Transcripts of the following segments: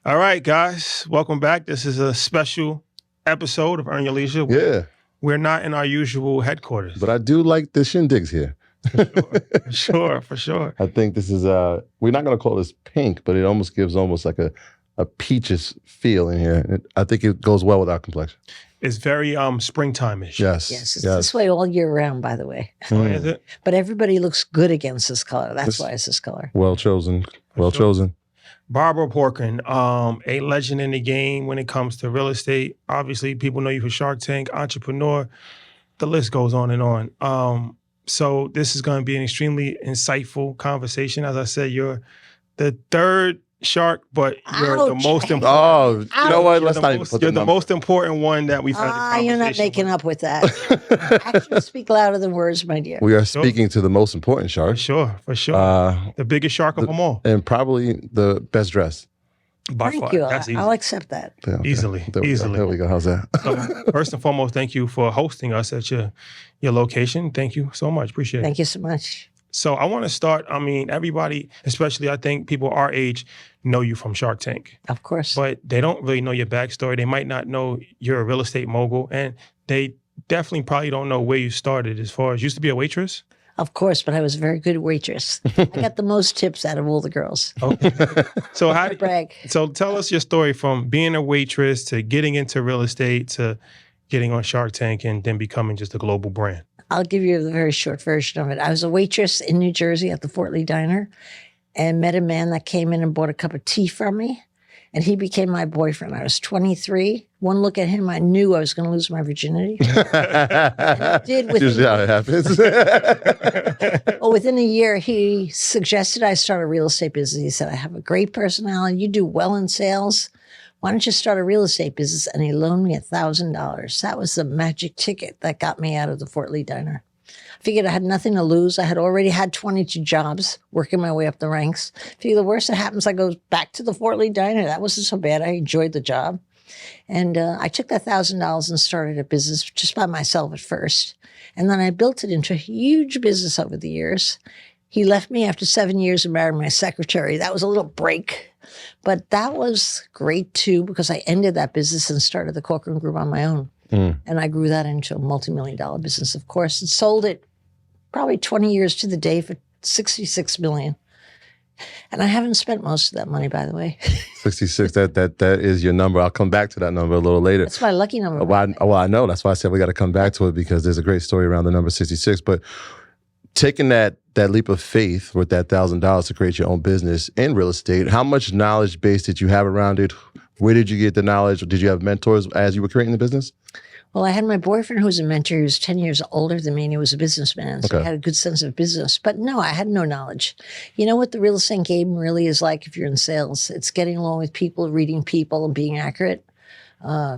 All right, guys, welcome back. This is a special episode of Earn Your Leisure. Yeah. We're not in our usual headquarters. But I do like the shindigs here. For sure. I think this is, we're not going to call this pink, but it almost gives like a peaches feel in here. I think it goes well with our complexion. It's very springtime-ish. Yes. Yes, it's this way all year round, by the way. Oh, is it? But everybody looks good against this color. That's why it's this color. Well chosen. Well chosen. Barbara Corcoran, a legend in the game when it comes to real estate. Obviously, people know you for Shark Tank, entrepreneur. The list goes on and on. So this is going to be an extremely insightful conversation. As I said, you're the third shark, but you're the most important. Oh, you know what? Let's not even put You're the most important one that we've had the conversation You're not making up with that. Actions speak louder than words, my dear. We are speaking to the most important shark. For sure. The biggest shark of them all. And probably the best dressed. By Thank far. you. That's easy. I'll accept that. Yeah, okay. Easily. There we go. How's that? So, first and foremost, thank you for hosting us at your location. Thank you so much. Appreciate it. Thank you so much. So I want to start, everybody, especially I think people our age, know you from Shark Tank. Of course. But they don't really know your backstory. They might not know you're a real estate mogul. And they definitely probably don't know where you started as far as used to be a waitress. Of course, but I was a very good waitress. I got the most tips out of all the girls. Okay. So how brag. So tell us your story from being a waitress to getting into real estate to getting on Shark Tank and then becoming just a global brand. I'll give you the very short version of it. I was a waitress in New Jersey at the Fort Lee Diner and met a man that came in and bought a cup of tea from me. And he became my boyfriend. I was 23. One look at him, I knew I was going to lose my virginity. And I did within, usually how it happens. well, within a year, he suggested I start a real estate business. He said, I have a great personality. You do well in sales. Why don't you start a real estate business? And he loaned me $1,000. That was the magic ticket that got me out of the Fort Lee Diner. I figured I had nothing to lose. I had already had 22 jobs, working my way up the ranks. Figured the worst that happens, I go back to the Fort Lee Diner. That wasn't so bad. I enjoyed the job. And I took that $1,000 and started a business just by myself at first. And then I built it into a huge business over the years. He left me after 7 years and married my secretary. That was a little break. But that was great, too, because I ended that business and started the Corcoran Group on my own. And I grew that into a multi-million-dollar business, of course, and sold it probably 20 years to the day for $66 million. And I haven't spent most of that money, by the way. 66, that is your number. I'll come back to that number a little later. That's my lucky number. Well, I know. That's why I said we got to come back to it because there's a great story around the number 66. But taking that leap of faith with that $1,000 to create your own business in real estate, how much knowledge base did you have around it? Where did you get the knowledge? Did you have mentors as you were creating the business? Well, I had my boyfriend who was a mentor. He was 10 years older than me, and he was a businessman. So he had a good sense of business. But no, I had no knowledge. You know what the real estate game really is like if you're in sales? It's getting along with people, reading people, and being accurate.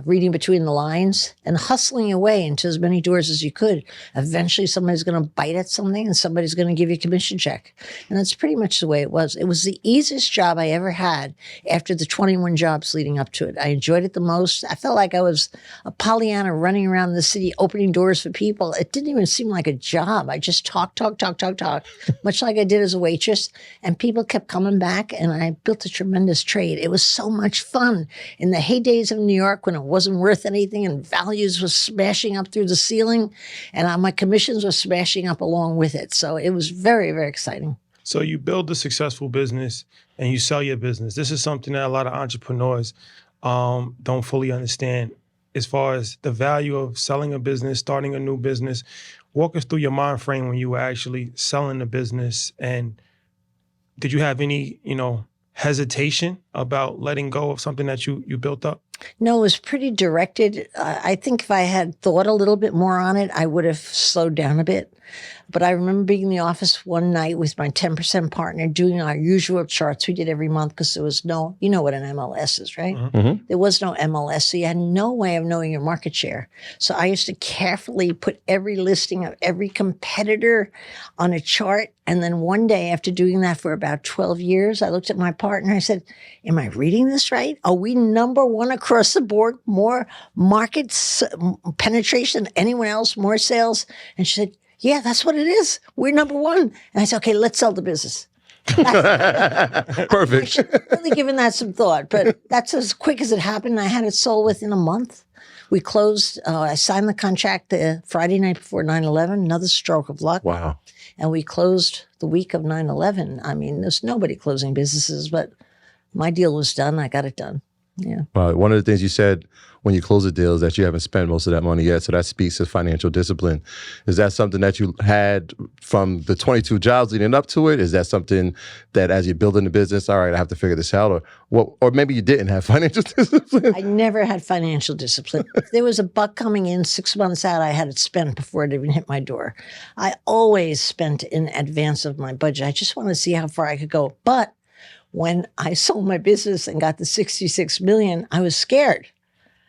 Reading between the lines and hustling away into as many doors as you could. Eventually, somebody's going to bite at something and somebody's going to give you a commission check. And that's pretty much the way it was. It was the easiest job I ever had after the 21 jobs leading up to it. I enjoyed it the most. I felt like I was a Pollyanna running around the city, opening doors for people. It didn't even seem like a job. I just talked, much like I did as a waitress. And people kept coming back, and I built a tremendous trade. It was so much fun. In the heydays of New York, when it wasn't worth anything and values was smashing up through the ceiling and my commissions were smashing up along with it. So it was very, very exciting. So you build a successful business and you sell your business. This is something that a lot of entrepreneurs don't fully understand as far as the value of selling a business, starting a new business. Walk us through your mind frame when you were actually selling the business. And did you have any, hesitation about letting go of something that you built up? No, it was pretty directed. I think if I had thought a little bit more on it, I would have slowed down a bit. But I remember being in the office one night with my 10% partner doing our usual charts we did every month because there was no, you know what an MLS is, right? Mm-hmm. There was no MLS, so you had no way of knowing your market share. So I used to carefully put every listing of every competitor on a chart. And then one day after doing that for about 12 years, I looked at my partner. I said, am I reading this right? Are we number one across the board? More market penetration than anyone else? More sales? And she said, yeah, that's what it is. We're number one. And I said, okay, let's sell the business. Perfect. should really given that some thought, but that's as quick as it happened. I had it sold within a month. We closed, I signed the contract the Friday night before 9/11, another stroke of luck. Wow. And we closed the week of 9/11. I mean, there's nobody closing businesses, but my deal was done. I got it done. Yeah. One of the things you said when you close a deal is that you haven't spent most of that money yet. So that speaks to financial discipline. Is that something that you had from the 22 jobs leading up to it? Is that something that as you're building the business, all right, I have to figure this out? Or maybe you didn't have financial discipline? I never had financial discipline. If there was a buck coming in 6 months out, I had it spent before it even hit my door. I always spent in advance of my budget. I just wanted to see how far I could go. But when I sold my business and got the 66 million, I was scared.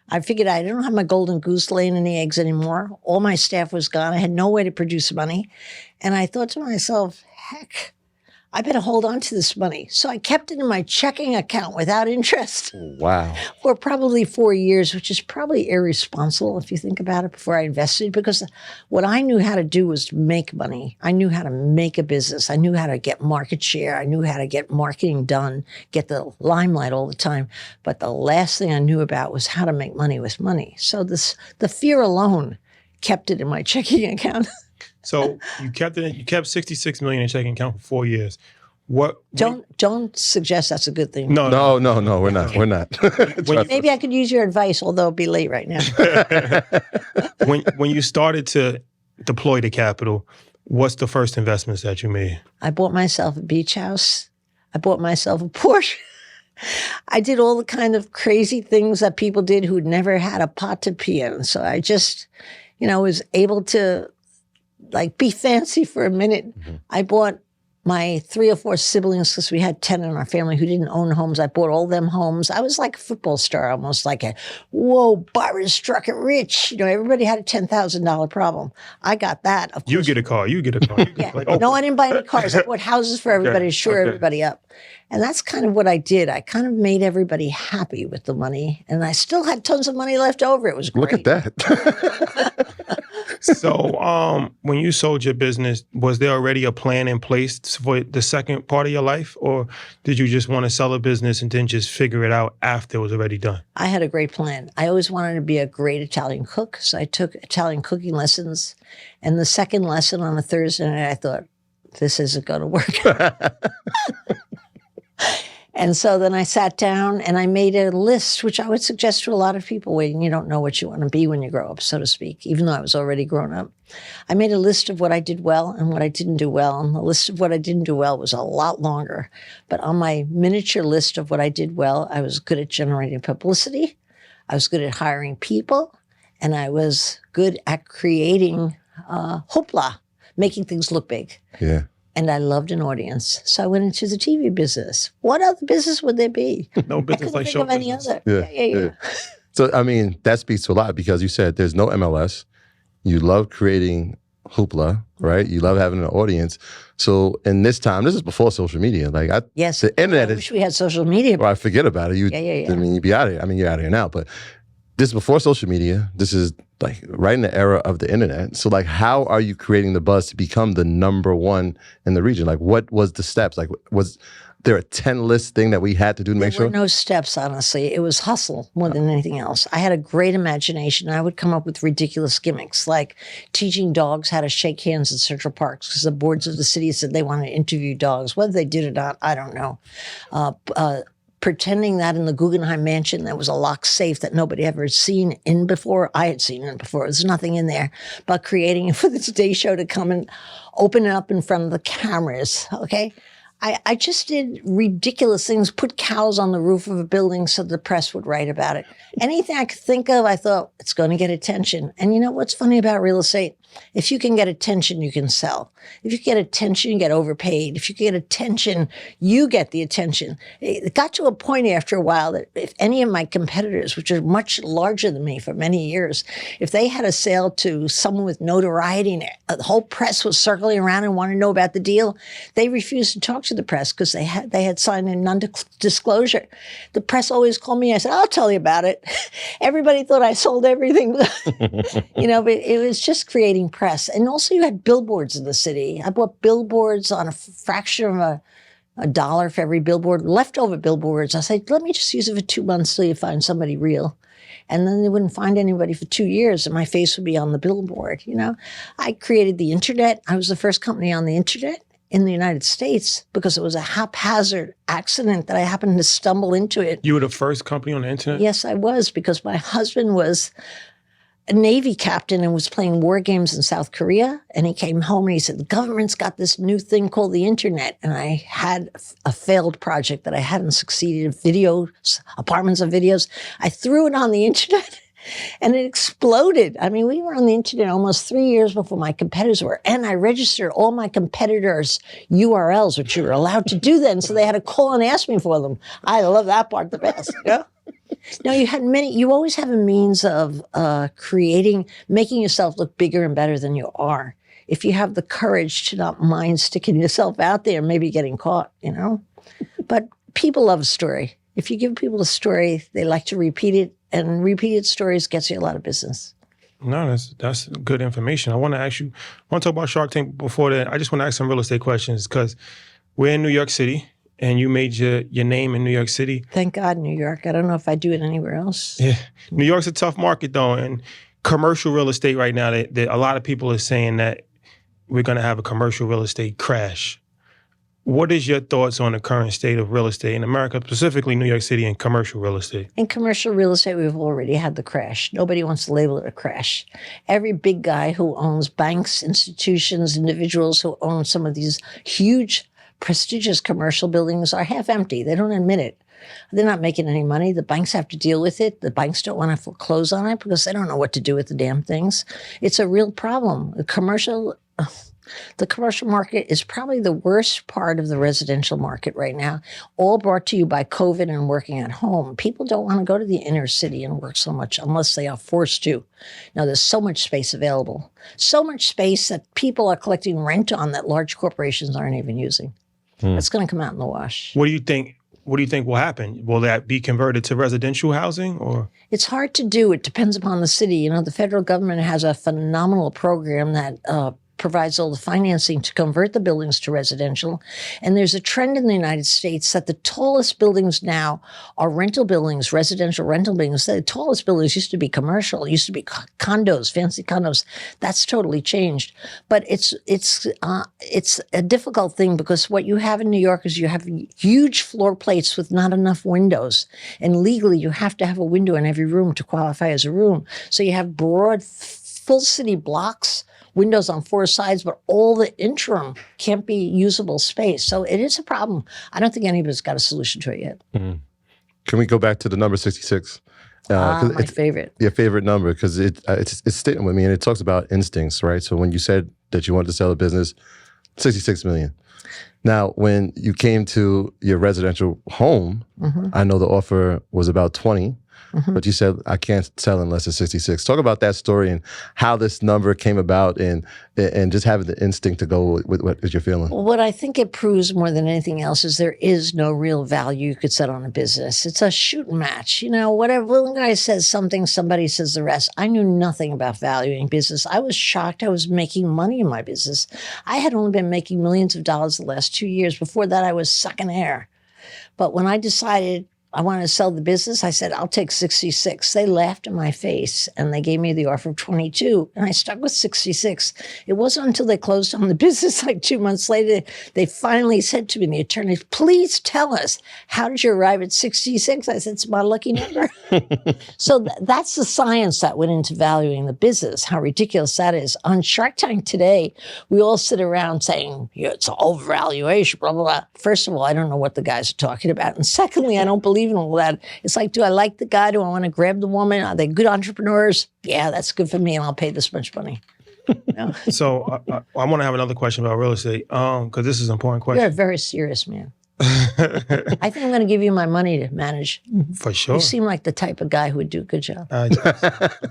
I figured I didn't have my golden goose laying any eggs anymore. All my staff was gone. I had no way to produce money. And I thought to myself, heck, I better hold on to this money. So I kept it in my checking account without interest Wow. for probably 4 years, which is probably irresponsible if you think about it before I invested, because what I knew how to do was to make money. I knew how to make a business. I knew how to get market share. I knew how to get marketing done, get the limelight all the time. But the last thing I knew about was how to make money with money. So the fear alone kept it in my checking account. So you kept it. You kept 66 million in checking account for 4 years. Don't suggest that's a good thing. No, we're not. We're not. Maybe I could use your advice, although it'll be late right now. when you started to deploy the capital, what's the first investments that you made? I bought myself a beach house. I bought myself a Porsche. I did all the kind of crazy things that people did who'd never had a pot to pee in. So I just, was able to be fancy for a minute. Mm-hmm. I bought my 3 or 4 siblings, because we had 10 in our family who didn't own homes. I bought all them homes. I was like a football star, almost like whoa, Barbara struck it rich. Everybody had a $10,000 problem. I got that. Of course. You get a car. Yeah. No, I didn't buy any cars. I bought houses for everybody to shore everybody up. And that's kind of what I did. I kind of made everybody happy with the money. And I still had tons of money left over. It was great. Look at that. So when you sold your business, was there already a plan in place for the second part of your life? Or did you just want to sell a business and then just figure it out after it was already done? I had a great plan. I always wanted to be a great Italian cook. So I took Italian cooking lessons. And the second lesson on a Thursday night, I thought, this isn't going to work. And so then I sat down and I made a list, which I would suggest to a lot of people when you don't know what you want to be when you grow up, so to speak, even though I was already grown up. I made a list of what I did well and what I didn't do well. And the list of what I didn't do well was a lot longer. But on my miniature list of what I did well, I was good at generating publicity. I was good at hiring people. And I was good at creating hoopla, making things look big. Yeah. And I loved an audience. So I went into the TV business. What other business would there be? No business like show of any business. other. Yeah. So, I mean, that speaks to a lot because you said there's no MLS. You love creating hoopla, right? You love having an audience. So in this time, this is before social media. Yes. The internet I wish we had social media. Well, I forget about it. Yeah. I mean, you'd be out of here. I mean, you're out of here now, but this is before social media. This is right in the era of the internet. So how are you creating the buzz to become the number one in the region? What was the steps? Was there a 10 list thing that we had to do to make sure? There were no steps, honestly. It was hustle more than anything else. I had a great imagination. I would come up with ridiculous gimmicks, like teaching dogs how to shake hands in Central Parks because the boards of the city said they wanted to interview dogs. Whether they did or not, I don't know. Pretending that in the Guggenheim Mansion, there was a locked safe that nobody ever had seen in before. I had seen it before. There's nothing in there, but creating it for the Today Show to come and open it up in front of the cameras, okay? I just did ridiculous things, put cows on the roof of a building so the press would write about it. Anything I could think of, I thought, it's going to get attention. And you know what's funny about real estate? If you can get attention, you can sell. If you get attention, you get overpaid. If you get attention, you get the attention. It got to a point after a while that if any of my competitors, which are much larger than me for many years, if they had a sale to someone with notoriety and the whole press was circling around and wanted to know about the deal, they refused to talk to the press because they had signed a non-disclosure. The press always called me. I said, I'll tell you about it. Everybody thought I sold everything. But it was just creating press. And also you had billboards in the city. I bought billboards on a fraction of a $1 for every billboard, leftover billboards. I said, let me just use it for 2 months till you find somebody real. And then they wouldn't find anybody for 2 years and my face would be on the billboard, you know? I created the internet. I was the first company on the internet in the United States because it was a haphazard accident that I happened to stumble into it. You were the first company on the internet? Yes, I was, because my husband was a Navy captain and was playing war games in South Korea. And he came home and he said, the government's got this new thing called the internet. And I had a failed project that I hadn't succeeded, videos, apartments of videos. I threw it on the internet and it exploded. I mean, we were on the internet almost 3 years before my competitors were. And I registered all my competitors' URLs, which you were allowed to do then. So they had to call and ask me for them. I love that part the best, you know? No, you always have a means of making yourself look bigger and better than you are. If you have the courage to not mind sticking yourself out there and maybe getting caught, you know? But people love a story. If you give people a story, they like to repeat it, and repeated stories gets you a lot of business. No, that's good information. I want to talk about Shark Tank. Before that, I just want to ask some real estate questions because we're in New York City. And you made your name in New York City. Thank God, New York. I don't know if I do it anywhere else. Yeah, New York's a tough market though, and commercial real estate right now, a lot of people are saying that we're going to have a commercial real estate crash. What is your thoughts on the current state of real estate in America, specifically New York City, and commercial real estate? In commercial real estate, we've already had the crash. Nobody wants to label it a crash. Every big guy who owns banks, institutions, individuals who own some of these huge prestigious commercial buildings are half empty. They don't admit it. They're not making any money. The banks have to deal with it. The banks don't want to foreclose on it because they don't know what to do with the damn things. It's a real problem. The commercial market is probably the worst part of the residential market right now, all brought to you by COVID and working at home. People don't want to go to the inner city and work so much unless they are forced to. Now, there's so much space available, so much space that people are collecting rent on that large corporations aren't even using. That's going to come out in the wash. What do you think will happen? Will that be converted to residential housing, or? It's hard to do. It depends upon the city. You know, the federal government has a phenomenal program that provides all the financing to convert the buildings to residential. And there's a trend in the United States that the tallest buildings now are rental buildings, residential rental buildings. The tallest buildings used to be commercial, used to be condos, fancy condos. That's totally changed. But it's a difficult thing because what you have in New York is you have huge floor plates with not enough windows. And legally, you have to have a window in every room to qualify as a room. So you have broad, full city blocks, windows on 4 sides, but all the interim can't be usable space. So it is a problem. I don't think anybody's got a solution to it yet. Mm-hmm. Can we go back to the number 66? My favorite. Your favorite number, because it's sitting with me, and it talks about instincts, right? So when you said that you wanted to sell a business, 66 million. Now, when you came to your residential home, I know the offer was about 20. But you said, I can't sell unless it's 66. Talk about that story and how this number came about and just having the instinct to go with what you're feeling. Well, what I think it proves more than anything else is there is no real value you could set on a business. It's a shoot and match. You know, whatever one guy says something, somebody says the rest. I knew nothing about valuing business. I was shocked I was making money in my business. I had only been making millions of dollars the last 2 years. Before that, I was sucking air. But when I decided I wanted to sell the business, I said, I'll take 66. They laughed in my face and they gave me the offer of 22 and I stuck with 66. It wasn't until they closed on the business like 2 months later, they finally said to me, the attorney, please tell us, how did you arrive at 66? I said, it's my lucky number. So that's the science that went into valuing the business, how ridiculous that is. On Shark Tank today, we all sit around saying, yeah, it's an overvaluation, blah, blah, blah. First of all, I don't know what the guys are talking about. And secondly, I don't believe in all that. It's like, do I like the guy? Do I want to grab the woman? Are they good entrepreneurs? Yeah, that's good for me, and I'll pay this much money. No. So I want to have another question about real estate because this is an important question. You're a very serious man. I think I'm going to give you my money to manage. For sure. You seem like the type of guy who would do a good job. I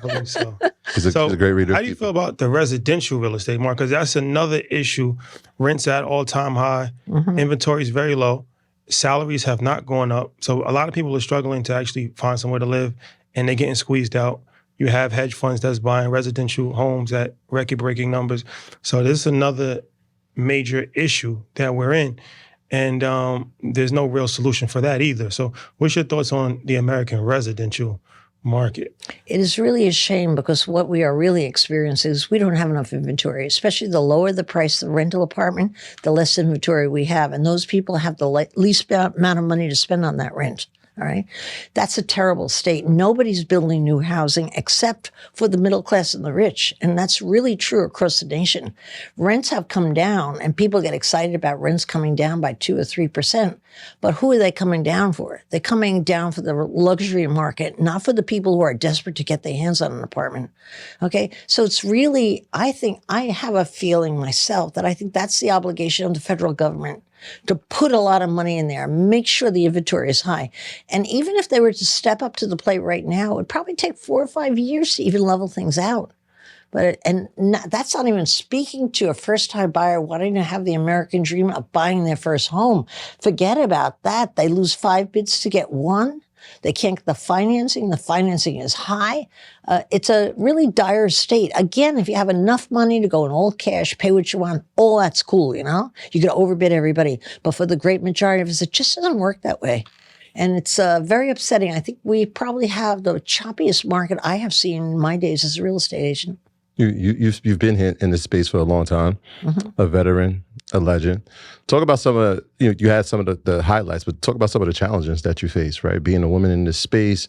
believe so. He's a great reader. How do you feel about the residential real estate market? Because that's another issue. Rents at all-time high. Inventory is very low. Salaries have not gone up. So a lot of people are struggling to actually find somewhere to live, and they're getting squeezed out. You have hedge funds that's buying residential homes at record-breaking numbers. So this is another major issue that we're in. And there's no real solution for that either. So what's your thoughts on the American residential market? It is really a shame because what we are really experiencing is we don't have enough inventory, especially the lower the price of the rental apartment, the less inventory we have. And those people have the least amount of money to spend on that rent. All right. That's a terrible state. Nobody's building new housing except for the middle class and the rich. And that's really true across the nation. Rents have come down and people get excited about rents coming down by 2 or 3%. But who are they coming down for? They're coming down for the luxury market, not for the people who are desperate to get their hands on an apartment. Okay. So it's really, I have a feeling myself that I think that's the obligation of the federal government, to put a lot of money in there, make sure the inventory is high. And even if they were to step up to the plate right now, it would probably take 4 or 5 years to even level things out. That's not even speaking to a first-time buyer wanting to have the American dream of buying their first home. Forget about that. They lose 5 bids to get one. They can't get the financing. The financing is high. It's a really dire state. Again, if you have enough money to go in all cash, pay what you want, all that's cool, you know? You can overbid everybody. But for the great majority of us, it just doesn't work that way. And it's very upsetting. I think we probably have the choppiest market I have seen in my days as a real estate agent. You've been here in this space for a long time, a veteran, a legend. Talk about some of you had some of the highlights, but talk about some of the challenges that you face, right? Being a woman in this space,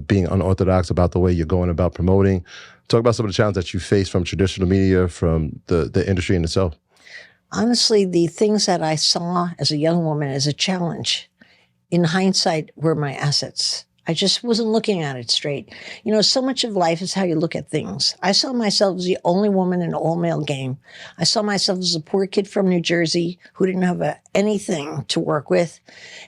being unorthodox about the way you're going about promoting. Talk about some of the challenges that you face from traditional media, from the industry in itself. Honestly, the things that I saw as a young woman as a challenge, in hindsight, were my assets. I just wasn't looking at it straight. You know, so much of life is how you look at things. I saw myself as the only woman in an all-male game. I saw myself as a poor kid from New Jersey who didn't have anything to work with.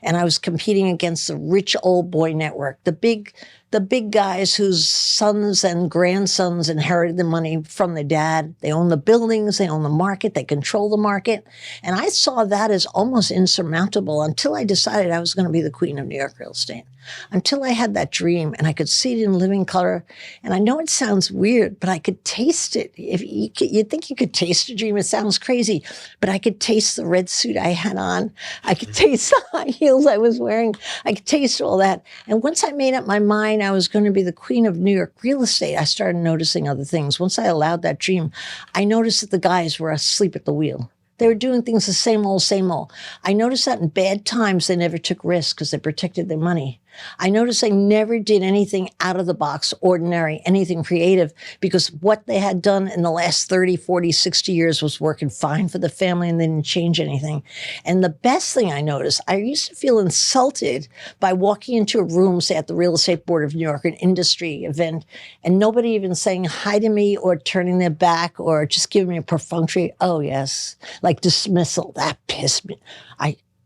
And I was competing against the rich old boy network, the big guys whose sons and grandsons inherited the money from their dad. They own the buildings, they own the market, they control the market. And I saw that as almost insurmountable until I decided I was going to be the queen of New York real estate. Until I had that dream and I could see it in living color. And I know it sounds weird, but I could taste it. If you think you could taste a dream, it sounds crazy, but I could taste the red suit I had on. I could taste the high heels I was wearing. I could taste all that. And once I made up my mind I was going to be the queen of New York real estate, I started noticing other things. Once I allowed that dream, I noticed that the guys were asleep at the wheel. They were doing things the same old, same old. I noticed that in bad times, they never took risks because they protected their money. I noticed they never did anything out of the box, ordinary, anything creative, because what they had done in the last 30, 40, 60 years was working fine for the family and they didn't change anything. And the best thing I noticed, I used to feel insulted by walking into a room, say at the Real Estate Board of New York, an industry event, and nobody even saying hi to me or turning their back or just giving me a perfunctory, oh yes, like dismissal. That pissed me.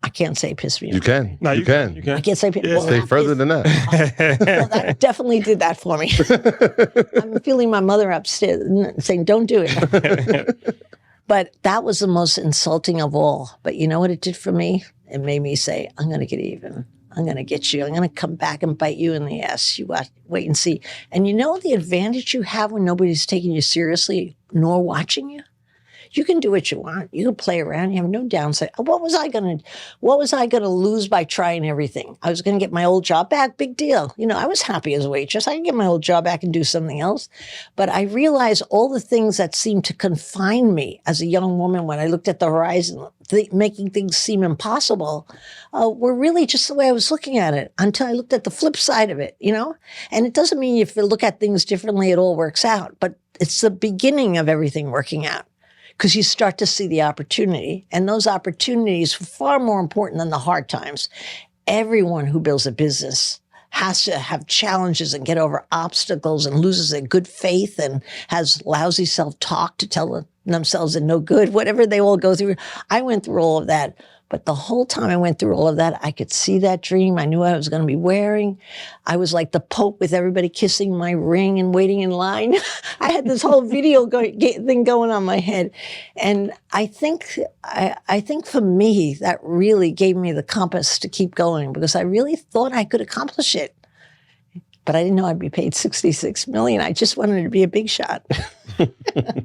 I can't say piss me off. You can. No, you can. I can't say piss me off. Say further than that. Well, that definitely did that for me. I'm feeling my mother upstairs saying, don't do it. But that was the most insulting of all. But you know what it did for me? It made me say, I'm going to get even. I'm going to get you. I'm going to come back and bite you in the ass. You wait and see. And you know the advantage you have when nobody's taking you seriously nor watching you? You can do what you want. You can play around. You have no downside. What was I going to lose by trying everything? I was going to get my old job back. Big deal. You know, I was happy as a waitress. I can get my old job back and do something else. But I realized all the things that seemed to confine me as a young woman when I looked at the horizon, making things seem impossible, were really just the way I was looking at it until I looked at the flip side of it, you know? And it doesn't mean if you look at things differently, it all works out. But it's the beginning of everything working out. Because you start to see the opportunity, and those opportunities are far more important than the hard times. Everyone who builds a business has to have challenges and get over obstacles and loses their good faith and has lousy self-talk to tell themselves they're no good, whatever they all go through. I went through all of that. But the whole time I went through all of that, I could see that dream. I knew what I was going to be wearing. I was like the Pope with everybody kissing my ring and waiting in line. I had this whole video thing going on my head. And I think for me, that really gave me the compass to keep going because I really thought I could accomplish it. But I didn't know I'd be paid $66 million. I just wanted to be a big shot.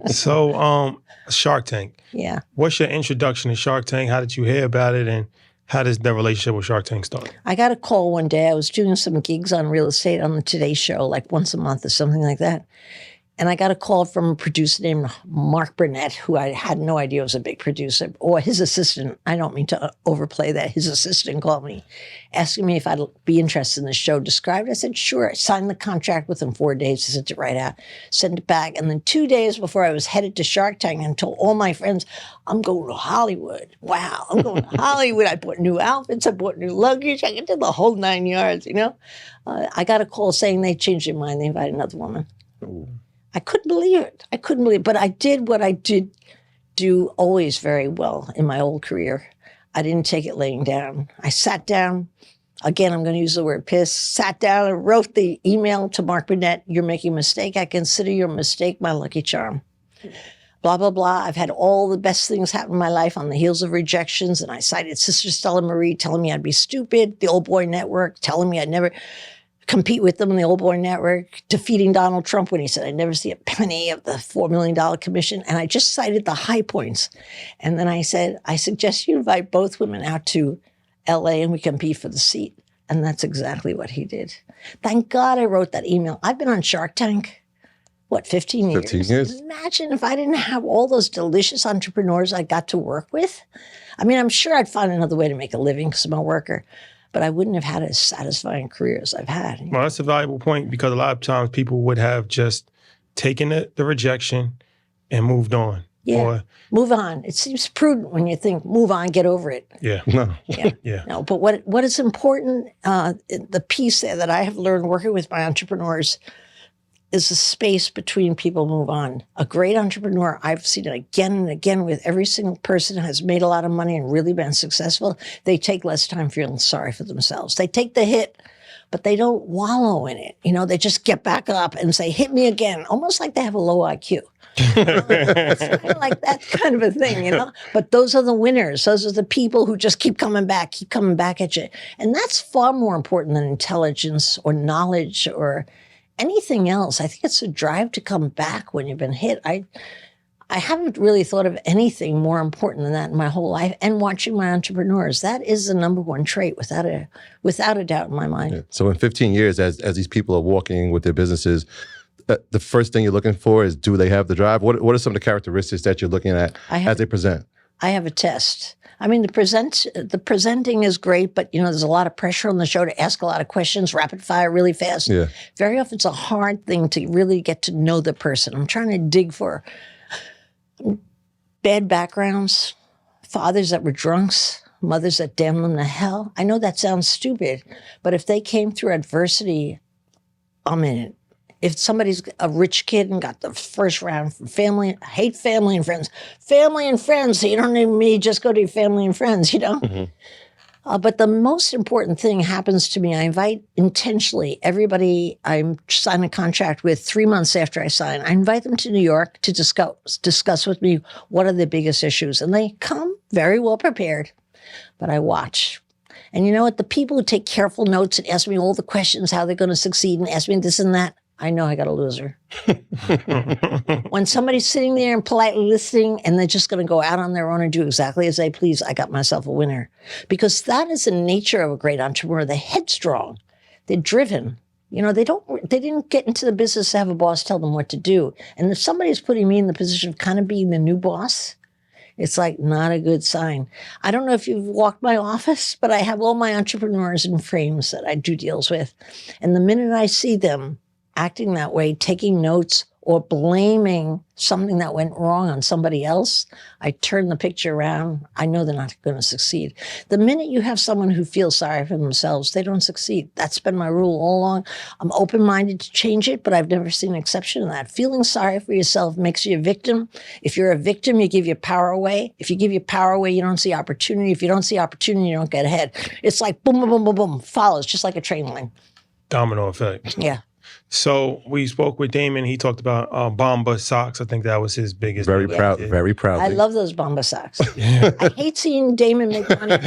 So, Shark Tank. Yeah. What's your introduction to Shark Tank? How did you hear about it, and how does the relationship with Shark Tank start? I got a call one day. I was doing some gigs on real estate on the Today Show, like once a month or something like that. And I got a call from a producer named Mark Burnett, who I had no idea was a big producer, or his assistant. I don't mean to overplay that. His assistant called me, asking me if I'd be interested in the show. Described it. I said, sure. I signed the contract within 4 days. I sent it right out, sent it back. And then 2 days before I was headed to Shark Tank and told all my friends, I'm going to Hollywood. Wow, I'm going to Hollywood. I bought new outfits. I bought new luggage. I did the whole 9 yards, you know. I got a call saying they changed their mind. They invited another woman. Ooh. I couldn't believe it. I couldn't believe it. But I did what I did do always very well in my old career. I didn't take it laying down. I sat down. Again, I'm going to use the word piss. Sat down and wrote the email to Mark Burnett. You're making a mistake. I consider your mistake my lucky charm. Blah, blah, blah. I've had all the best things happen in my life on the heels of rejections. And I cited Sister Stella Marie telling me I'd be stupid. The Old Boy Network telling me I'd never compete with them in the Old Boy Network, defeating Donald Trump when he said I'd never see a penny of the $4 million commission. And I just cited the high points. And then I said, I suggest you invite both women out to LA and we compete for the seat. And that's exactly what he did. Thank God I wrote that email. I've been on Shark Tank, 15 years? 15 years. Imagine if I didn't have all those delicious entrepreneurs I got to work with. I mean, I'm sure I'd find another way to make a living because I'm a worker. But I wouldn't have had as satisfying career as I've had. Well, that's a valuable point because a lot of times people would have just taken the rejection and moved on. Yeah, or, move on. It seems prudent when you think, move on, get over it. Yeah. No. Yeah. Yeah. No, but what is important, the piece there that I have learned working with my entrepreneurs is the space between people move on. A great entrepreneur, I've seen it again and again with every single person who has made a lot of money and really been successful. They take less time feeling sorry for themselves. They take the hit, but they don't wallow in it. You know, they just get back up and say, hit me again, almost like they have a low IQ. It's kind of like that kind of a thing, you know? But those are the winners. Those are the people who just keep coming back at you. And that's far more important than intelligence or knowledge or anything else. I think it's a drive to come back when you've been hit. I haven't really thought of anything more important than that in my whole life. And watching my entrepreneurs, that is the number one trait without a doubt in my mind. Yeah. So in 15 years, as these people are walking with their businesses, the first thing you're looking for is, do they have the drive? What are some of the characteristics that you're looking at as they present? I have a test. I mean, the presenting is great, but you know, there's a lot of pressure on the show to ask a lot of questions, rapid fire, really fast. Yeah. Very often it's a hard thing to really get to know the person. I'm trying to dig for bad backgrounds, fathers that were drunks, mothers that damned them to hell. I know that sounds stupid, but if they came through adversity, I'm in it. If somebody's a rich kid and got the first round from family, I hate family and friends. Family and friends, so you don't need me, just go to your family and friends, you know? Mm-hmm. But the most important thing happens to me. I invite intentionally everybody I sign a contract with 3 months after I sign. I invite them to New York to discuss with me what are the biggest issues. And they come very well prepared, but I watch. And you know what? The people who take careful notes and ask me all the questions, how they're going to succeed, and ask me this and that, I know I got a loser. When somebody's sitting there and politely listening and they're just going to go out on their own and do exactly as they please, I got myself a winner. Because that is the nature of a great entrepreneur. They're headstrong. They're driven. You know, they didn't get into the business to have a boss tell them what to do. And if somebody's putting me in the position of kind of being the new boss, it's like not a good sign. I don't know if you've walked my office, but I have all my entrepreneurs in frames that I do deals with. And the minute I see them acting that way, taking notes or blaming something that went wrong on somebody else, I turn the picture around. I know they're not going to succeed. The minute you have someone who feels sorry for themselves, they don't succeed. That's been my rule all along. I'm open-minded to change it, but I've never seen an exception to that. Feeling sorry for yourself makes you a victim. If you're a victim, you give your power away. If you give your power away, you don't see opportunity. If you don't see opportunity, you don't get ahead. It's like boom, boom, boom, boom, boom, follows just like a train line. Domino effect. Yeah. So we spoke with Damon. He talked about Bomba socks. I think that was his biggest. Very deal. proud, very proud. I love those Barbra socks. I hate seeing Damon make money.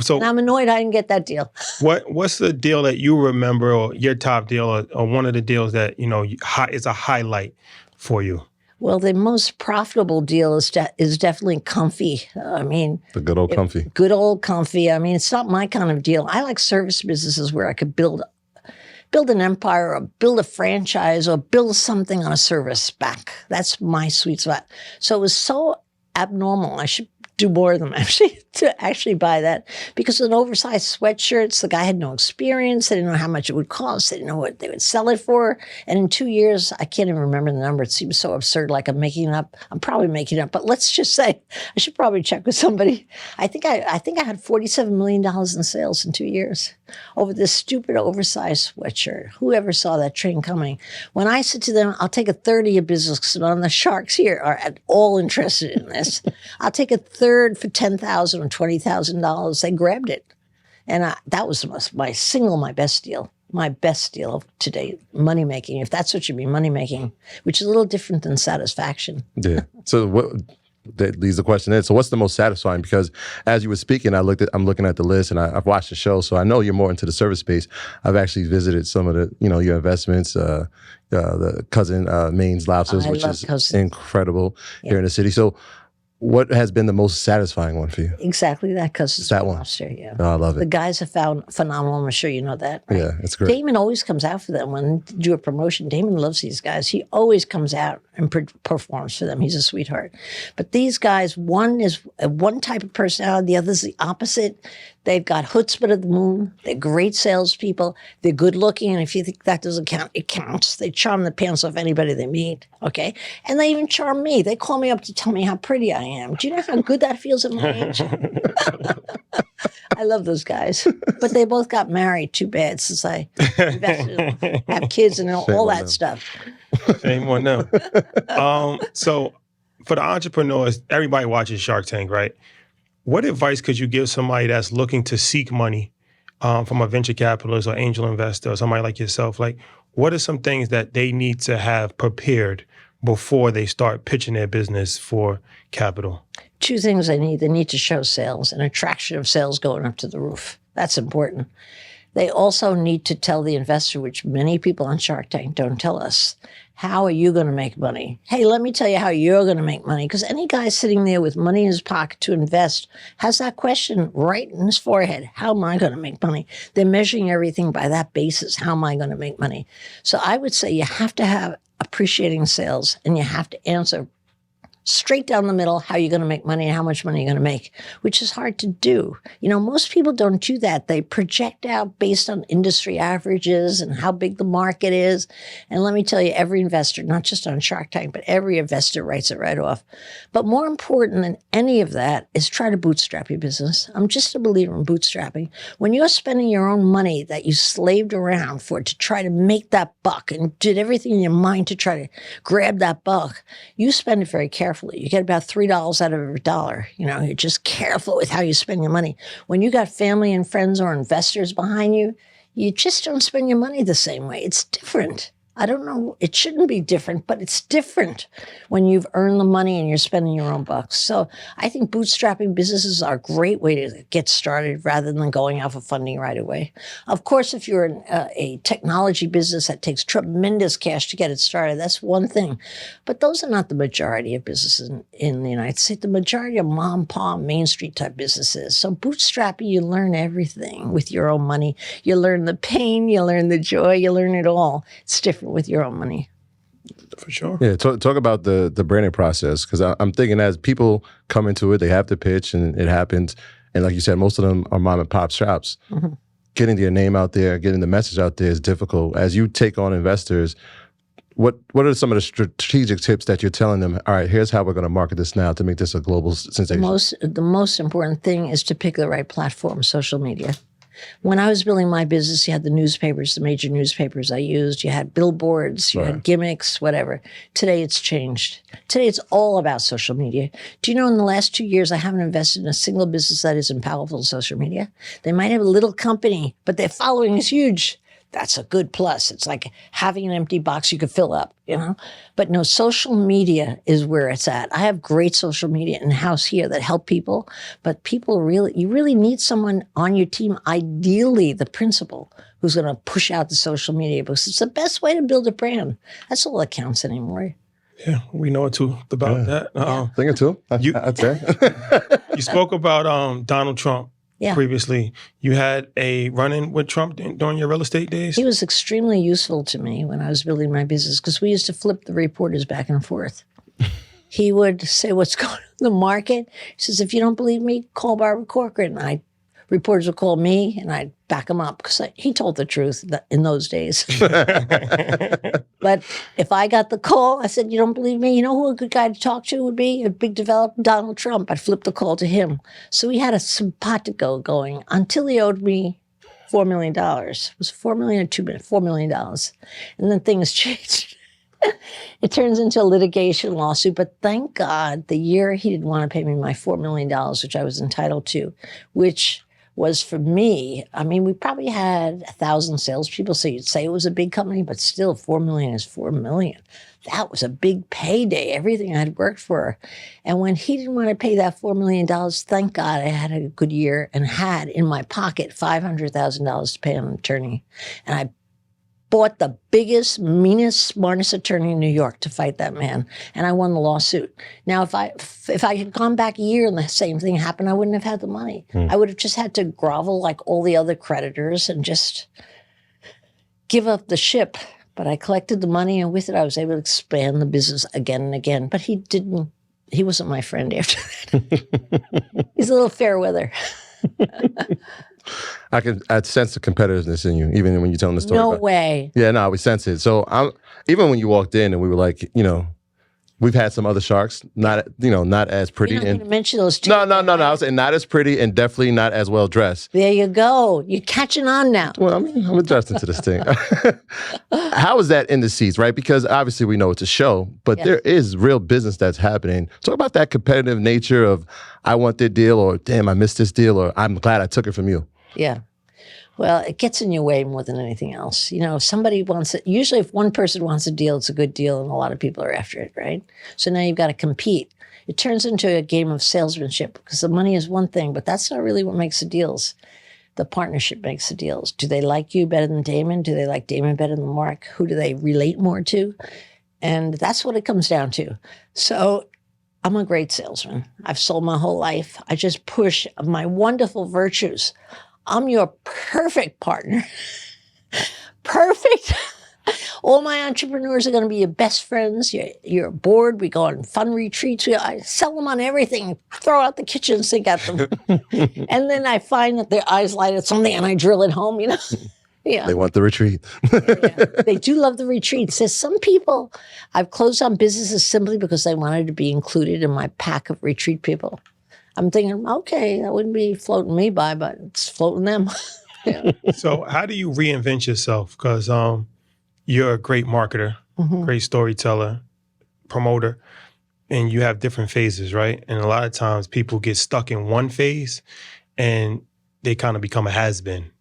So And I'm annoyed I didn't get that deal. what's the deal that you remember, or your top deal, or one of the deals that is a highlight for you? Well, the most profitable deal is definitely comfy. I mean, The good old comfy. Good old comfy. I mean, it's not my kind of deal. I like service businesses where I could build an empire or build a franchise or build something on a service back. That's my sweet spot. So it was so abnormal. I should do more of them to actually buy that, because an oversized sweatshirts, the guy had no experience. They didn't know how much it would cost. They didn't know what they would sell it for. And in 2 years, I can't even remember the number. It seems so absurd, like I'm making it up. I'm probably making it up, but let's just say I should probably check with somebody. I think I had $47 million in sales in 2 years over this stupid oversized sweatshirt. Whoever saw that train coming? When I said to them, I'll take a third of your business, because none of the sharks here are at all interested in this. I'll take a third for $10,000 or $20,000. They grabbed it. And that was my best deal. My best deal of today, money making, if that's what you mean, money making, which is a little different than satisfaction. Yeah. So that leads the question in. So what's the most satisfying? Because as you were speaking, I'm looking at the list, and I've watched the show, so I know you're more into the service space. I've actually visited some of the, your investments, the Cousin Maine's Lobsters, which is incredible here in the city. So what has been the most satisfying one for you? Exactly that, because it's that one. Lobster, yeah. Oh, I love it. The guys have found phenomenal. I'm sure you know that. Right? Yeah, it's great. Damon always comes out for them when they do a promotion. Damon loves these guys. He always comes out and performs for them. He's a sweetheart. But these guys, one is one type of personality, the other is the opposite. They've got chutzpah of the moon. They're great salespeople. They're good looking. And if you think that doesn't count, it counts. They charm the pants off anybody they meet. Okay. And they even charm me. They call me up to tell me how pretty I am. Do you know how good that feels at my age? I love those guys. But they both got married. Too bad, since I invested, have kids and all that stuff. Shame on them. So for the entrepreneurs, everybody watches Shark Tank, right? What advice could you give somebody that's looking to seek money from a venture capitalist or angel investor or somebody like yourself? Like, what are some things that they need to have prepared before they start pitching their business for capital? Two things they need. They need to show sales, an attraction of sales going up to the roof. That's important. They also need to tell the investor, which many people on Shark Tank don't tell us, how are you going to make money? Hey, let me tell you how you're going to make money. Because any guy sitting there with money in his pocket to invest has that question right in his forehead. How am I going to make money? They're measuring everything by that basis. How am I going to make money? So I would say you have to have appreciating sales, and you have to answer straight down the middle, how you're going to make money and how much money you're going to make, which is hard to do. Most people don't do that. They project out based on industry averages and how big the market is. And let me tell you, every investor, not just on Shark Tank, but every investor writes it right off. But more important than any of that is try to bootstrap your business. I'm just a believer in bootstrapping. When you're spending your own money that you slaved around for to try to make that buck and did everything in your mind to try to grab that buck, you spend it very carefully. You get about $3 out of every dollar. You're just careful with how you spend your money. When you got family and friends or investors behind you, you just don't spend your money the same way. It's different. I don't know. It shouldn't be different, but it's different when you've earned the money and you're spending your own bucks. So I think bootstrapping businesses are a great way to get started rather than going out for funding right away. Of course, if you're in a technology business that takes tremendous cash to get it started, that's one thing. But those are not the majority of businesses in the United States. The majority of mom, pop, Main Street type businesses. So bootstrapping, you learn everything with your own money. You learn the pain, you learn the joy, you learn it all. It's different with your own money. For sure. Yeah, talk about the branding process, because I'm thinking as people come into it, they have to pitch and it happens. And like you said, most of them are mom and pop shops. Mm-hmm. Getting their name out there, getting the message out there is difficult. As you take on investors, what are some of the strategic tips that you're telling them? All right, here's how we're going to market this now to make this a global sensation. The most important thing is to pick the right platform, social media. When I was building my business, you had the newspapers, the major newspapers I used. You had billboards, you had gimmicks, whatever. Today, it's changed. Today, it's all about social media. Do you know in the last 2 years, I haven't invested in a single business that isn't powerful social media? They might have a little company, but their following is huge. That's a good plus. It's like having an empty box you could fill up, you know? But no, social media is where it's at. I have great social media in-house here that help people, but you really need someone on your team, ideally the principal, who's going to push out the social media because it's the best way to build a brand. That's all that counts anymore. Yeah, we know too about that. Thing or two, I'd say. You spoke about Donald Trump Yeah. previously. You had a run-in with Trump during your real estate days? He was extremely useful to me when I was building my business because we used to flip the reporters back and forth. He would say, what's going on in the market? He says, if you don't believe me, call Barbara Corcoran. Reporters would call me and I'd back him up because he told the truth in those days. But if I got the call, I said, you don't believe me? You know who a good guy to talk to would be? A big developer, Donald Trump. I'd flip the call to him. So we had a simpatico going until he owed me $4 million. It was $4 million or $2 million? $4 million. And then things changed. It turns into a litigation lawsuit, but thank God the year he didn't want to pay me my $4 million, which I was entitled to, which was for me, I mean, we probably had 1,000 salespeople, so you'd say it was a big company, but still $4 million is $4 million. That was a big payday, everything I'd worked for. And when he didn't want to pay that $4 million, thank God I had a good year and had in my pocket $500,000 to pay an attorney. And I bought the biggest, meanest, smartest attorney in New York to fight that man, and I won the lawsuit. Now, if I had gone back a year and the same thing happened, I wouldn't have had the money. I would have just had to grovel like all the other creditors and just give up the ship. But I collected the money, and with it, I was able to expand the business again and again. But he wasn't my friend after that. He's a little fair weather. I'd sense the competitiveness in you, even when you're telling the story. No way. Yeah, no, we sense it. So even when you walked in and we were like, we've had some other sharks, not as pretty. You're not going to mention those two. No. I was saying not as pretty and definitely not as well dressed. There you go. You're catching on now. Well, I mean, I'm adjusting to this thing. How is that in the seats, right? Because obviously we know it's a show, but there is real business that's happening. Talk about that competitive nature of I want that deal, or damn, I missed this deal, or I'm glad I took it from you. Yeah. Well, it gets in your way more than anything else. If somebody wants it, usually if one person wants a deal, it's a good deal, and a lot of people are after it, right? So now you've got to compete. It turns into a game of salesmanship because the money is one thing, but that's not really what makes the deals. The partnership makes the deals. Do they like you better than Damon? Do they like Damon better than Mark? Who do they relate more to? And that's what it comes down to. So I'm a great salesman. I've sold my whole life. I just push my wonderful virtues. I'm your perfect partner. Perfect. All my entrepreneurs are going to be your best friends. You're bored. We go on fun retreats. I sell them on everything. Throw out the kitchen sink at them. And then I find that their eyes light at something and I drill it home, Yeah. They want the retreat. Yeah. They do love the retreats. There's some people, I've closed on businesses simply because they wanted to be included in my pack of retreat people. I'm thinking, okay, that wouldn't be floating me by, but it's floating them. Yeah. So how do you reinvent yourself? Because you're a great marketer, great storyteller, promoter, and you have different phases, right? And a lot of times people get stuck in one phase and they kind of become a has-been.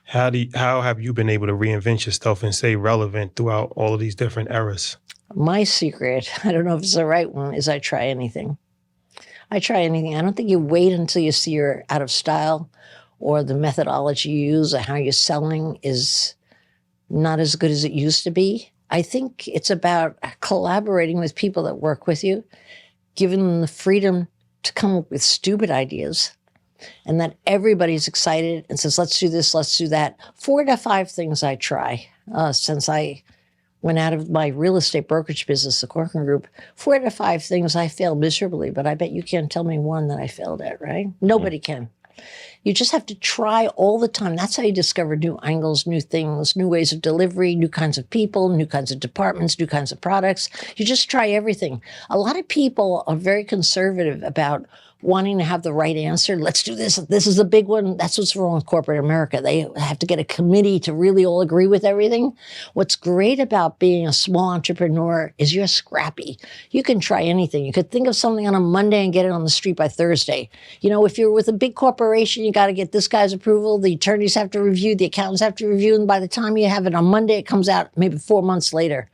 How have you been able to reinvent yourself and stay relevant throughout all of these different eras? My secret, I don't know if it's the right one, is I try anything. I try anything. I don't think you wait until you see you're out of style or the methodology you use or how you're selling is not as good as it used to be. I think it's about collaborating with people that work with you, giving them the freedom to come up with stupid ideas, and that everybody's excited and says, let's do this, let's do that. 4 to 5 things I try since I went out of my real estate brokerage business, the Corcoran Group. 4 to 5 things I failed miserably, but I bet you can't tell me one that I failed at, right? Nobody can. You just have to try all the time. That's how you discover new angles, new things, new ways of delivery, new kinds of people, new kinds of departments, new kinds of products. You just try everything. A lot of people are very conservative about wanting to have the right answer. Let's do this. This is the big one. That's what's wrong with corporate America. They have to get a committee to really all agree with everything. What's great about being a small entrepreneur is you're scrappy. You can try anything. You could think of something on a Monday and get it on the street by Thursday. If you're with a big corporation, you got to get this guy's approval. The attorneys have to review, the accountants have to review. And by the time you have it on Monday, it comes out maybe 4 months later.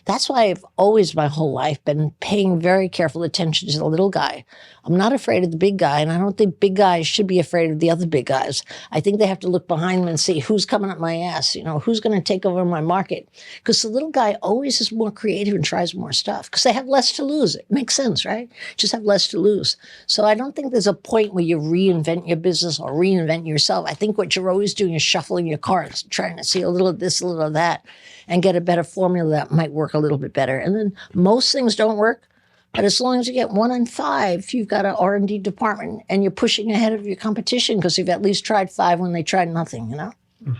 That's why I've always, my whole life, been paying very careful attention to the little guy. I'm not afraid of the big guy, and I don't think big guys should be afraid of the other big guys. I think they have to look behind them and see who's coming up my ass, who's going to take over my market. Because the little guy always is more creative and tries more stuff because they have less to lose. It makes sense, right? Just have less to lose. So I don't think there's a point where you reinvent your business or reinvent yourself. I think what you're always doing is shuffling your cards, trying to see a little of this, a little of that, and get a better formula that might work a little bit better. And then most things don't work, but as long as you get 1 in 5, you've got an R&D department and you're pushing ahead of your competition because you've at least tried 5 when they tried nothing,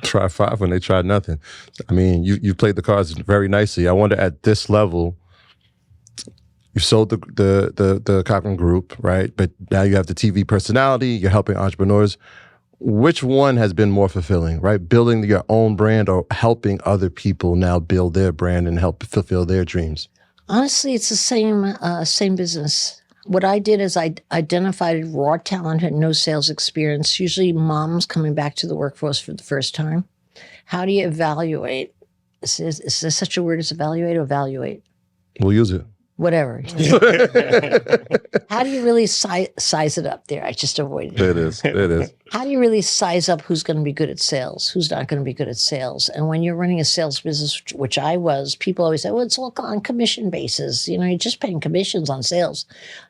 Try 5 when they tried nothing. I mean, you played the cards very nicely. I wonder at this level, you sold the Corcoran Group, right? But now you have the TV personality, you're helping entrepreneurs. Which one has been more fulfilling, right? Building your own brand or helping other people now build their brand and help fulfill their dreams? Honestly, it's the same business. What I did is I identified raw talent and no sales experience, usually moms coming back to the workforce for the first time. How do you evaluate? Is there such a word as evaluate or evaluate? We'll use it. Whatever. How do you really size it up there? I just avoided it. It is. How do you really size up who's going to be good at sales, who's not going to be good at sales? And when you're running a sales business, which I was, people always say, well, it's all on commission basis. You're just paying commissions on sales.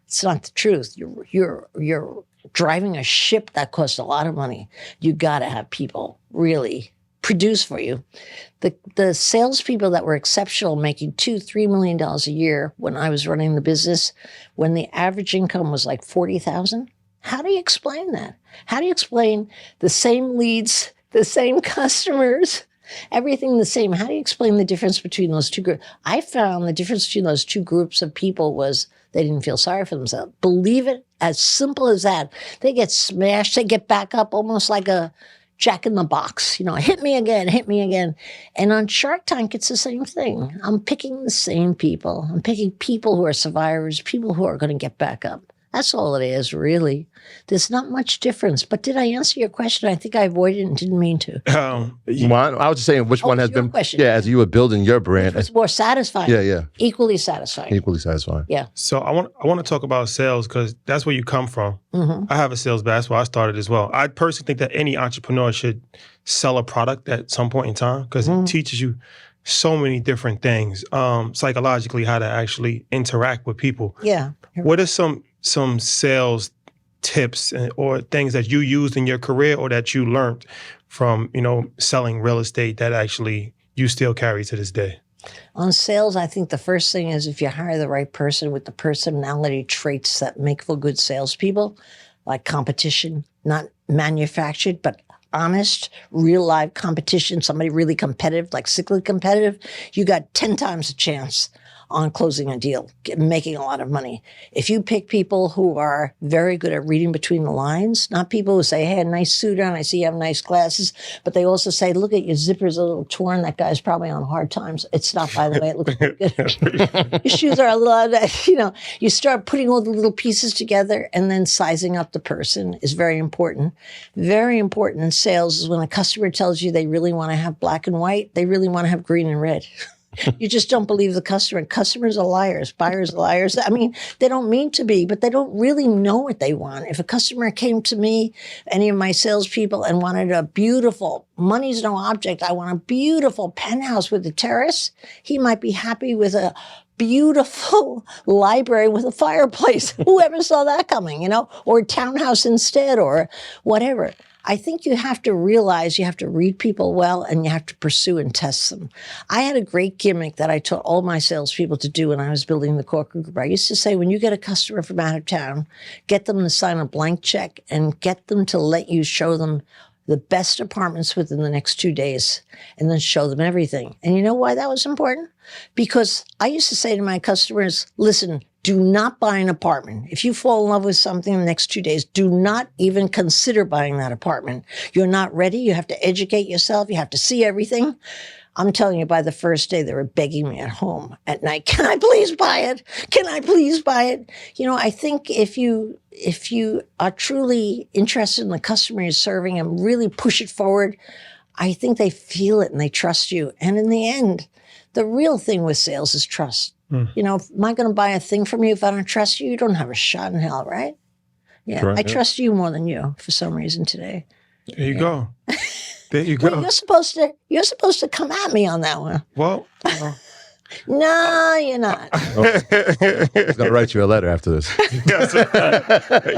It's not the truth. You're driving a ship that costs a lot of money. You got to have people really produce for you. The salespeople that were exceptional, making $2-3 million a year when I was running the business, when the average income was like $40,000. How do you explain that? How do you explain the same leads, the same customers, everything the same? How do you explain the difference between those two groups? I found the difference between those two groups of people was they didn't feel sorry for themselves. Believe it, as simple as that. They get smashed, they get back up almost like a Jack in the Box, hit me again. And on Shark Tank, it's the same thing. I'm picking the same people. I'm picking people who are survivors, people who are going to get back up. That's all it is, really. There's not much difference. But did I answer your question? I think I avoided it and didn't mean to. I was just saying which one has been, question? as you were building your brand. It's more satisfying. Yeah. Equally satisfying. Yeah. So I want to talk about sales because that's where you come from. Mm-hmm. I have a sales background. That's where I started as well. I personally think that any entrepreneur should sell a product at some point in time because it teaches you so many different things, psychologically, how to actually interact with people. Yeah. What are some sales tips or things that you used in your career or that you learned from, selling real estate that actually you still carry to this day? On sales, I think the first thing is if you hire the right person with the personality traits that make for good salespeople, like competition, not manufactured, but honest, real live competition, somebody really competitive, like cyclically competitive, you got 10 times a chance on closing a deal, making a lot of money. If you pick people who are very good at reading between the lines, not people who say, hey, a nice suit on, I see you have nice glasses, but they also say, look at your zipper's a little torn, that guy's probably on hard times. It's not, by the way, it looks good. Your shoes are a lot, you start putting all the little pieces together and then sizing up the person is very important. Very important in sales is when a customer tells you they really want to have black and white, they really want to have green and red. You just don't believe the customer. Customers are liars. Buyers are liars. I mean, they don't mean to be, but they don't really know what they want. If a customer came to me, any of my salespeople, and wanted a beautiful, money's no object, I want a beautiful penthouse with a terrace, he might be happy with a beautiful library with a fireplace. Whoever saw that coming, or a townhouse instead, or whatever. I think you have to realize you have to read people well and you have to pursue and test them. I had a great gimmick that I taught all my salespeople to do when I was building the Corcoran Group. I used to say, when you get a customer from out of town, get them to sign a blank check and get them to let you show them the best apartments within the next 2 days and then show them everything. And you know why that was important? Because I used to say to my customers, listen, do not buy an apartment. If you fall in love with something in the next 2 days, do not even consider buying that apartment. You're not ready. You have to educate yourself. You have to see everything. I'm telling you, by the first day, they were begging me at home at night, can I please buy it? Can I please buy it? You know, I think if you are truly interested in the customer you're serving and really push it forward, I think they feel it and they trust you. And in the end, the real thing with sales is trust. You know, am I going to buy a thing from you if I don't trust you? You don't have a shot in hell, right? Yeah, Right, I trust you more than you for some reason today. There you go. There you go. Well, you're supposed to come at me on that one. Well, No, you're not. He's gonna write you a letter after this. yes,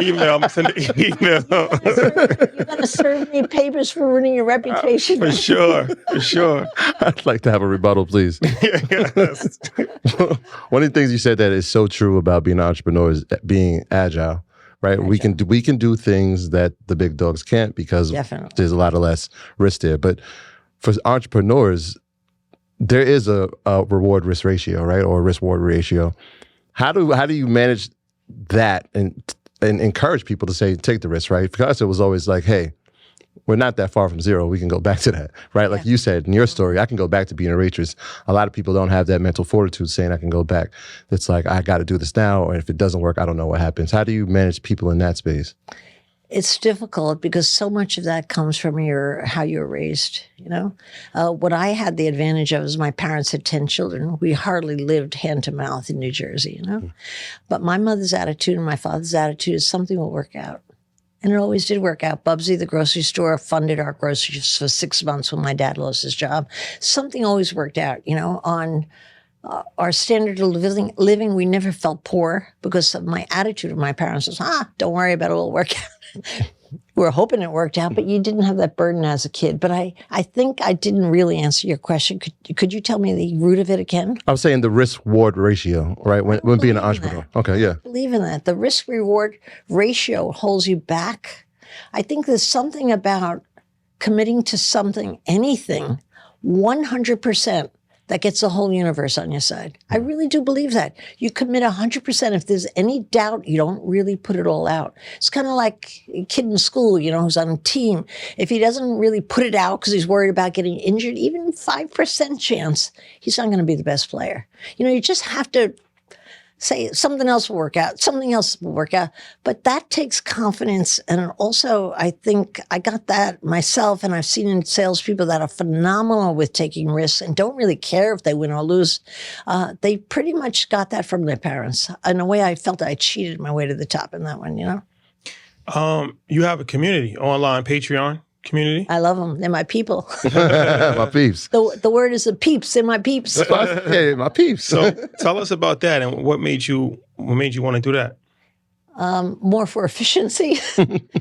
email. I'm gonna send an email. You're going to serve me papers for ruining your reputation. For sure. For sure. I'd like to have a rebuttal, please. Yes. One of the things you said that is so true about being an entrepreneur is being agile, right? We can do things that the big dogs can't because Definitely. there's a lot of less risk there. But for entrepreneurs, there is a reward risk ratio, right, or a risk reward ratio. How do you manage that and encourage people to say take the risk, right? Because it was always like, hey, we're not that far from zero. We can go back to that, right? Like you said in your story, I can go back to being a waitress. A lot of people don't have that mental fortitude saying I can go back. It's like, I got to do this now, or if it doesn't work, I don't know what happens. How do you manage people in that space? It's difficult because so much of that comes from how you were raised, you know? What I had the advantage of is my parents had 10 children. We hardly lived hand to mouth in New Jersey, you know? But my mother's attitude and my father's attitude is something will work out. And it always did work out. Bubsy, the grocery store, funded our groceries for 6 months when my dad lost his job. Something always worked out, you know? On our standard of living, we never felt poor because of my attitude of my parents was, don't worry about it, it'll work out. We were hoping it worked out, but you didn't have that burden as a kid. But I think I didn't really answer your question. Could you tell me the root of it again? I was saying the risk-reward ratio, right? When being an entrepreneur. Okay, yeah. I believe in that. The risk-reward ratio holds you back. I think there's something about committing to something, anything, 100%. That gets the whole universe on your side. I really do believe that. You commit 100%. If there's any doubt, you don't really put it all out. It's kind of like a kid in school, you know, who's on a team. If he doesn't really put it out because he's worried about getting injured, even 5% chance, he's not going to be the best player. You know, you just have to say something else will work out, something else will work out. But that takes confidence. And also, I think I got that myself, and I've seen in salespeople that are phenomenal with taking risks and don't really care if they win or lose. They pretty much got that from their parents. In a way, I felt I cheated my way to the top in that one, you know? You have a community, online Patreon community. I love them. They're my people. My peeps. The word is the peeps. They're my peeps. Hey, my peeps. So tell us about that and what made you want to do that? More for efficiency.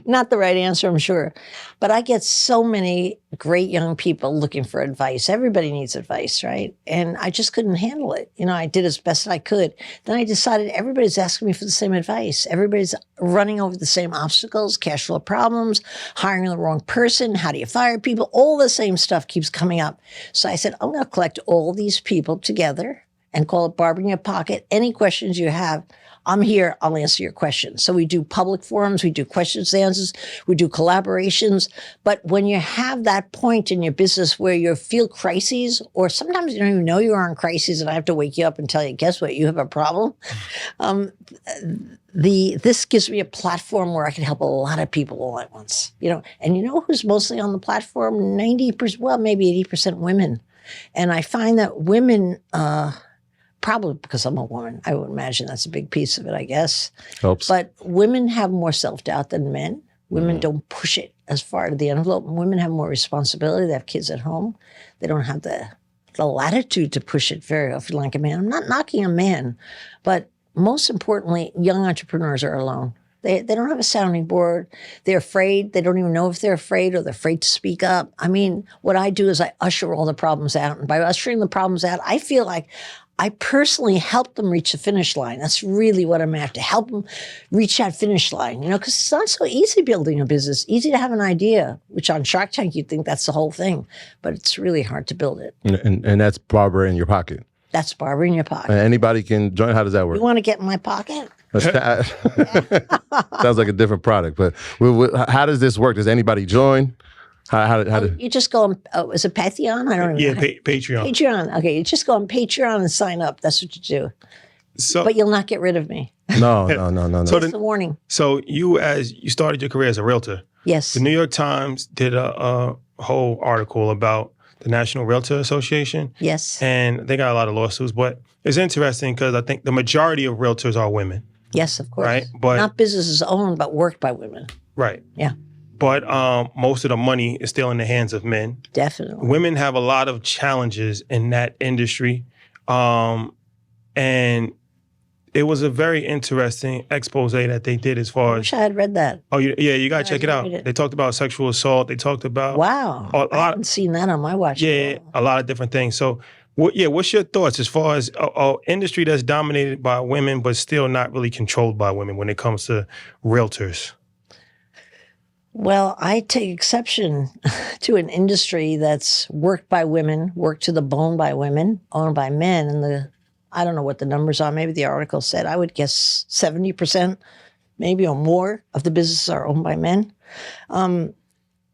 Not the right answer, I'm sure. But I get so many great young people looking for advice. Everybody needs advice, right? And I just couldn't handle it. You know, I did as best I could. Then I decided everybody's asking me for the same advice. Everybody's running over the same obstacles, cash flow problems, hiring the wrong person, how do you fire people? All the same stuff keeps coming up. So I said, I'm going to collect all these people together and call it Barbara in Your Pocket. Any questions you have, I'm here, I'll answer your questions. So we do public forums, we do questions and answers, we do collaborations. But when you have that point in your business where you feel crises, or sometimes you don't even know you're in crises and I have to wake you up and tell you, guess what, you have a problem. This gives me a platform where I can help a lot of people all at once. You know, and you know who's mostly on the platform? 90%, well, maybe 80% women. And I find that women, probably because I'm a woman, I would imagine that's a big piece of it, I guess. Helps. But women have more self-doubt than men. Women don't push it as far to the envelope. Women have more responsibility. They have kids at home. They don't have the latitude to push it very often like a man. I'm not knocking a man, but most importantly, young entrepreneurs are alone. They don't have a sounding board. They're afraid. They don't even know if they're afraid, or they're afraid to speak up. I mean, what I do is I usher all the problems out. And by ushering the problems out, I feel like I personally help them reach the finish line. That's really what I'm after, help them reach that finish line, you know, because it's not so easy building a business. Easy to have an idea, which on Shark Tank, you'd think that's the whole thing, but it's really hard to build it. And that's Barbara in Your Pocket. That's Barbara in Your Pocket. And anybody can join. How does that work? You want to get in my pocket? Sounds like a different product, but how does this work? Does anybody join? How did You just go on, is it Patreon? I don't even know. Patreon. Patreon. Okay, you just go on Patreon and sign up. That's what you do. So, But you'll not get rid of me. no. So That's the warning. So you started your career as a realtor. Yes. The New York Times did a whole article about the National Realtor Association. Yes. And they got a lot of lawsuits, but it's interesting because I think the majority of realtors are women. Yes, of course. Right? But not businesses owned, but worked by women. Right. Yeah. But most of the money is still in the hands of men. Definitely. Women have a lot of challenges in that industry. And it was a very interesting expose that they did as far I wish I had read that. Oh, yeah, you got to check it out. read it. They talked about sexual assault. They talked about Wow. I haven't seen that on my watch. Yeah, a lot of different things. So, what's your thoughts as far as an industry that's dominated by women but still not really controlled by women when it comes to realtors? Well, I take exception to an industry that's worked by women, worked to the bone by women, owned by men. And I don't know what the numbers are. Maybe the article said, I would guess 70%, maybe or more of the businesses are owned by men.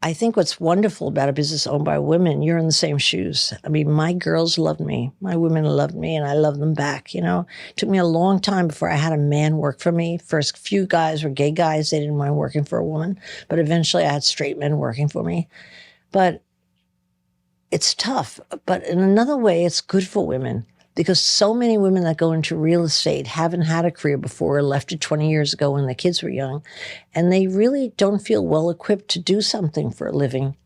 I think what's wonderful about a business owned by women, you're in the same shoes. I mean, my girls loved me. My women loved me, and I love them back, you know. It took me a long time before I had a man work for me. First few guys were gay guys. They didn't mind working for a woman. But eventually I had straight men working for me. But it's tough. But in another way, it's good for women. Because so many women that go into real estate haven't had a career before, left it 20 years ago when the kids were young, and they really don't feel well equipped to do something for a living.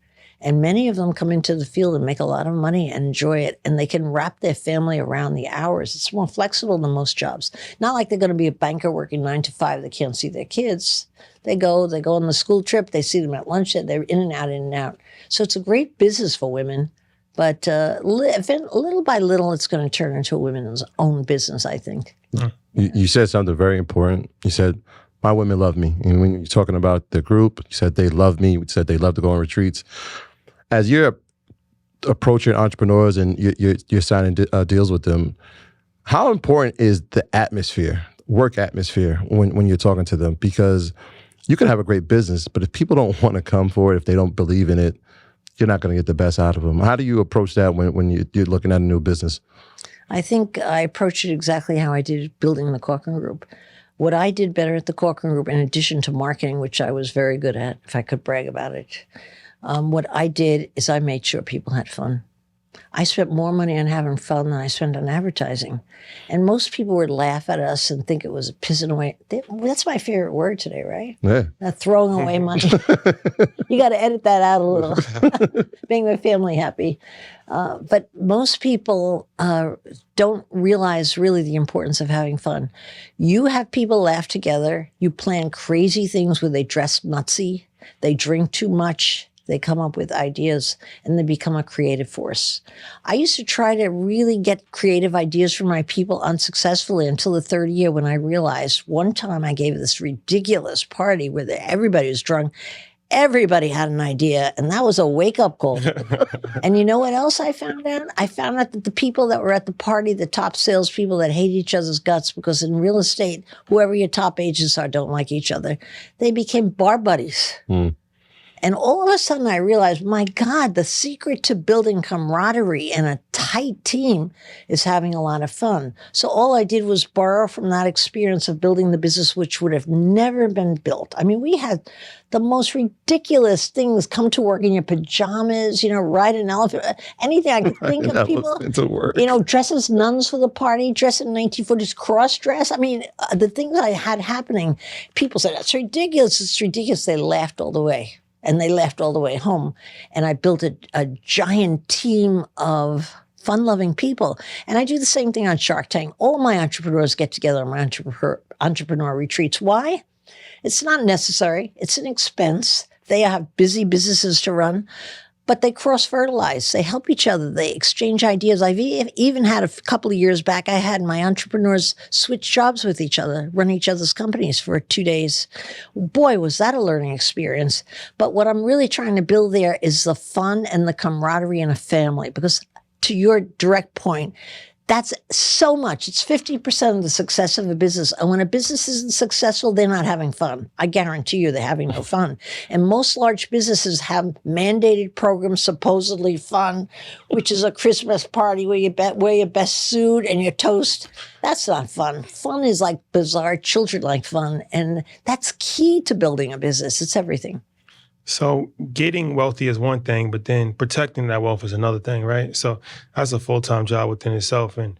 And many of them come into the field and make a lot of money and enjoy it, and they can wrap their family around the hours. It's more flexible than most jobs. Not like they're going to be a banker working 9 to 5. They can't see their kids. They go on the school trip. They see them at lunch. They're in and out, in and out. So it's a great business for women. But little by little, it's going to turn into a women's own business, I think. You said something very important. You said, my women love me. And when you're talking about the group, you said they love me. You said they love to go on retreats. As you're approaching entrepreneurs and you're signing deals with them, how important is the atmosphere, work atmosphere, when you're talking to them? Because you can have a great business, but if people don't want to come for it, if they don't believe in it, you're not going to get the best out of them. How do you approach that when you're looking at a new business? I think I approached it exactly how I did building the Corcoran Group. What I did better at the Corcoran Group, in addition to marketing, which I was very good at, if I could brag about it, what I did is I made sure people had fun. I spent more money on having fun than I spent on advertising. And most people would laugh at us and think it was pissing away. That's my favorite word today, right? Yeah. Throwing away money. You got to edit that out a little. Being my family happy. But most people don't realize really the importance of having fun. You have people laugh together. You plan crazy things where they dress nutsy. They drink too much. They come up with ideas and they become a creative force. I used to try to really get creative ideas from my people unsuccessfully until the third year when I realized one time I gave this ridiculous party where everybody was drunk. Everybody had an idea, and that was a wake-up call. And you know what else I found out? I found out that the people that were at the party, the top salespeople that hate each other's guts, because in real estate, whoever your top agents are don't like each other, they became bar buddies. And all of a sudden I realized, my God, the secret to building camaraderie and a tight team is having a lot of fun. So all I did was borrow from that experience of building the business, which would have never been built. I mean, we had the most ridiculous things, come to work in your pajamas, ride an elephant, anything I could think of. People, dress as nuns for the party, dress in 1940s cross dress. I mean, the things I had happening, people said, that's ridiculous. It's ridiculous. They laughed all the way. And they left all the way home. And I built a giant team of fun-loving people. And I do the same thing on Shark Tank. All my entrepreneurs get together on my entrepreneur retreats. Why? It's not necessary. It's an expense. They have busy businesses to run. But they cross-fertilize. They help each other. They exchange ideas. I've even had a couple of years back, I had my entrepreneurs switch jobs with each other, run each other's companies for 2 days. Boy, was that a learning experience. But what I'm really trying to build there is the fun and the camaraderie in a family. Because to your direct point, That's so much. It's 50% of the success of a business. And when a business isn't successful, they're not having fun. I guarantee you they're having no fun. And most large businesses have mandated programs, supposedly fun, which is a Christmas party where you wear your best suit and your toast. That's not fun. Fun is like bizarre. Children like fun. And that's key to building a business. It's everything. So getting wealthy is one thing, but then protecting that wealth is another thing, right? So that's a full-time job within itself. And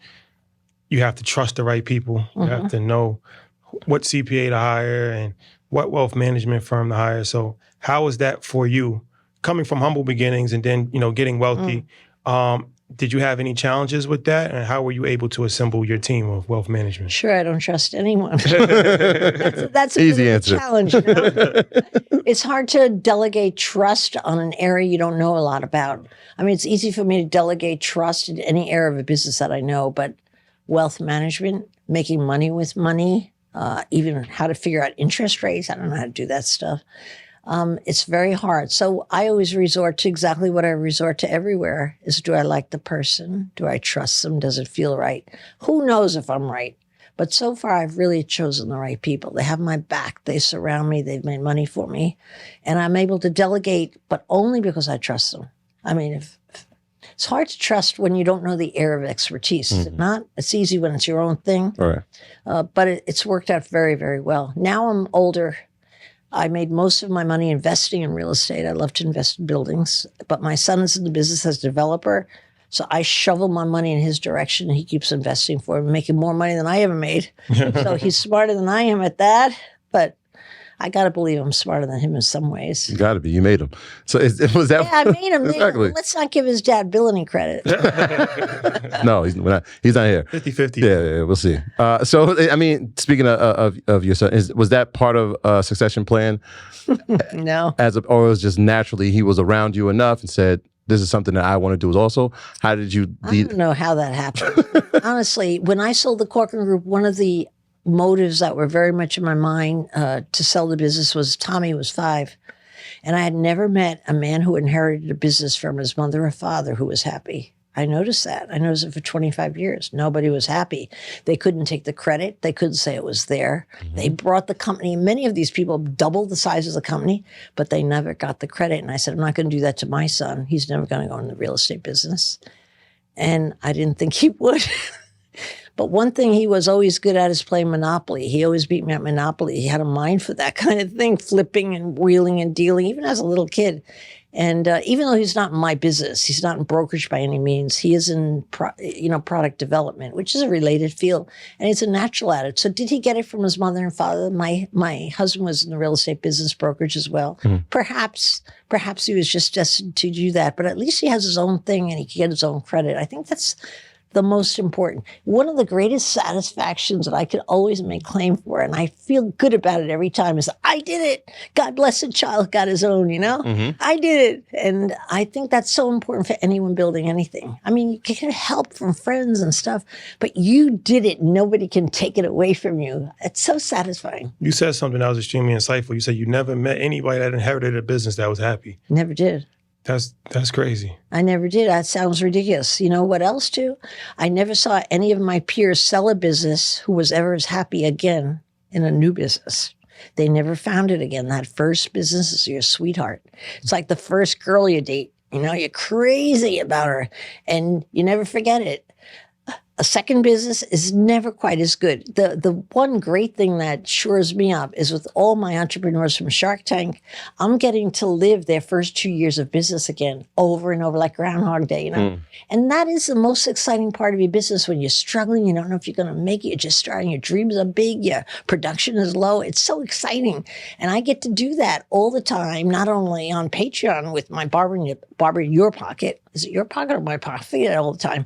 you have to trust the right people. You have to know what CPA to hire and what wealth management firm to hire. So how was that for you coming from humble beginnings and then, getting wealthy? Did you have any challenges with that? And how were you able to assemble your team of wealth management? Sure, I don't trust anyone. That's easy a answer. Challenge. It's hard to delegate trust on an area you don't know a lot about. I mean, it's easy for me to delegate trust in any area of a business that I know, but wealth management, making money with money, even how to figure out interest rates, I don't know how to do that stuff. It's very hard. So I always resort to exactly what I resort to everywhere is, do I like the person? Do I trust them? Does it feel right? Who knows if I'm right? But so far, I've really chosen the right people. They have my back. They surround me. They've made money for me. And I'm able to delegate, but only because I trust them. I mean, it's hard to trust when you don't know the area of expertise. Is it not? It's easy when it's your own thing. All right. But it's worked out very, very well. Now I'm older. I made most of my money investing in real estate. I love to invest in buildings, but my son is in the business as a developer. So I shovel my money in his direction and he keeps investing for me, making more money than I ever made. So he's smarter than I am at that, but I got to believe I'm smarter than him in some ways. You got to be. You made him. So was that? Yeah, I made him. Exactly. Let's not give his dad Bill any credit. No, he's not here. 50-50. Yeah, we'll see. So, I mean, speaking of your son, was that part of a succession plan? No. Or it was just naturally he was around you enough and said, this is something that I want to do as also? How did you? I don't know how that happened. Honestly, when I sold the Corcoran Group, one of the motives that were very much in my mind to sell the business was Tommy was 5. And I had never met a man who inherited a business from his mother or father who was happy. I noticed that. I noticed it for 25 years. Nobody was happy. They couldn't take the credit. They couldn't say it was there. They brought the company. Many of these people doubled the size of the company, but they never got the credit. And I said, I'm not going to do that to my son. He's never going to go in the real estate business. And I didn't think he would. But one thing he was always good at is playing Monopoly. He always beat me at Monopoly. He had a mind for that kind of thing, flipping and wheeling and dealing, even as a little kid. And even though he's not in my business, he's not in brokerage by any means. He is in product development, which is a related field, and it's a natural at it. So did he get it from his mother and father? My husband was in the real estate business brokerage as well. Perhaps he was just destined to do that, but at least he has his own thing and he can get his own credit. I think that's the most important. One of the greatest satisfactions that I could always make claim for, and I feel good about it every time, is I did it. God bless the child got his own, I did it. And I think that's so important for anyone building anything. I mean, you can get help from friends and stuff, but you did it. Nobody can take it away from you. It's so satisfying. You said something that was extremely insightful. You said you never met anybody that inherited a business that was happy. Never did. That's crazy. I never did. That sounds ridiculous. You know what else too? I never saw any of my peers sell a business who was ever as happy again in a new business. They never found it again. That first business is your sweetheart. It's like the first girl you date. You're crazy about her and you never forget it. A second business is never quite as good. The one great thing that shores me up is with all my entrepreneurs from Shark Tank, I'm getting to live their first 2 years of business again over and over like Groundhog Day, And that is the most exciting part of your business when you're struggling. You don't know if you're going to make it. You're just starting. Your dreams are big. Your production is low. It's so exciting. And I get to do that all the time, not only on Patreon with my Barbra in Your Pocket. Is it your pocket or my pocket? I forget it all the time.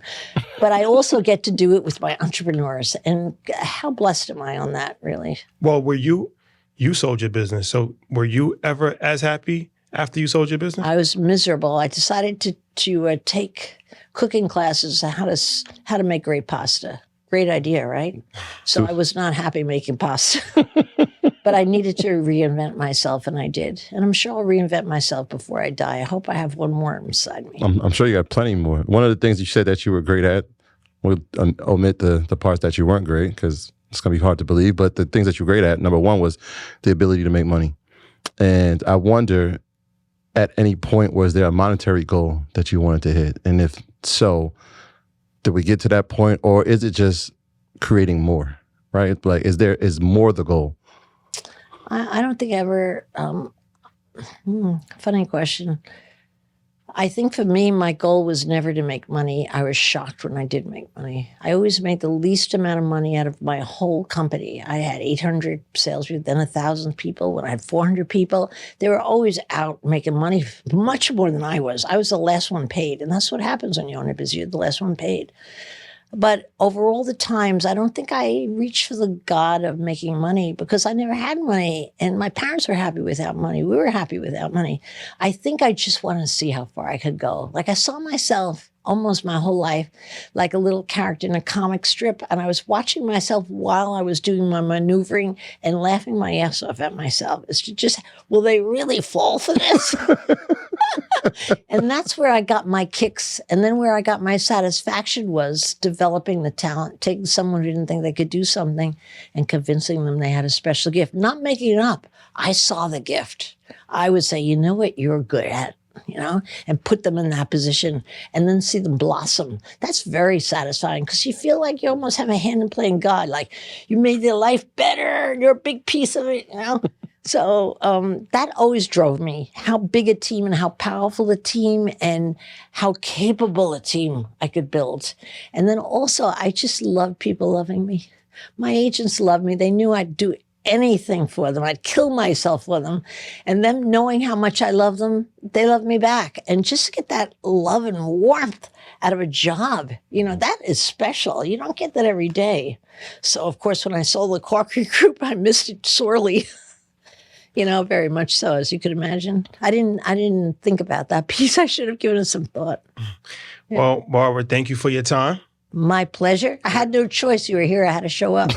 But I also get to do it with my entrepreneurs. And how blessed am I on that, really? Well, you sold your business. So were you ever as happy after you sold your business? I was miserable. I decided to take cooking classes on how to make great pasta. Great idea, right? So I was not happy making pasta. But I needed to reinvent myself, and I did. And I'm sure I'll reinvent myself before I die. I hope I have one more inside me. I'm sure you got plenty more. One of the things you said that you were great at We'll omit the parts that you weren't great because it's going to be hard to believe. But the things that you're great at, number one was the ability to make money. And I wonder, at any point, was there a monetary goal that you wanted to hit? And if so, did we get to that point, or is it just creating more, right? Like, is more the goal? I don't think I ever, funny question. I think for me, my goal was never to make money. I was shocked when I did make money. I always made the least amount of money out of my whole company. I had 800 salespeople, then 1,000 people. When I had 400 people, they were always out making money, much more than I was. I was the last one paid, and that's what happens when you own a business. You're the last one paid. But over all the times, I don't think I reached for the God of making money because I never had money. And my parents were happy without money. We were happy without money. I think I just wanted to see how far I could go. Like I saw myself almost my whole life like a little character in a comic strip. And I was watching myself while I was doing my maneuvering and laughing my ass off at myself. It's just, will they really fall for this? And that's where I got my kicks. And then where I got my satisfaction was developing the talent, taking someone who didn't think they could do something and convincing them they had a special gift, not making it up. I saw the gift. I would say, you know what you're good at, and put them in that position and then see them blossom. That's very satisfying because you feel like you almost have a hand in playing God. Like you made their life better. You're a big piece of it, So that always drove me, how big a team and how powerful a team and how capable a team I could build. And then also, I just loved people loving me. My agents loved me. They knew I'd do anything for them. I'd kill myself for them. And them knowing how much I love them, they love me back. And just to get that love and warmth out of a job, that is special. You don't get that every day. So, of course, when I sold the Corcoran Group, I missed it sorely. Very much so, as you could imagine. I didn't think about that piece. I should have given it some thought. Yeah. Well, Barbara, thank you for your time. My pleasure. I had no choice. You were here. I had to show up.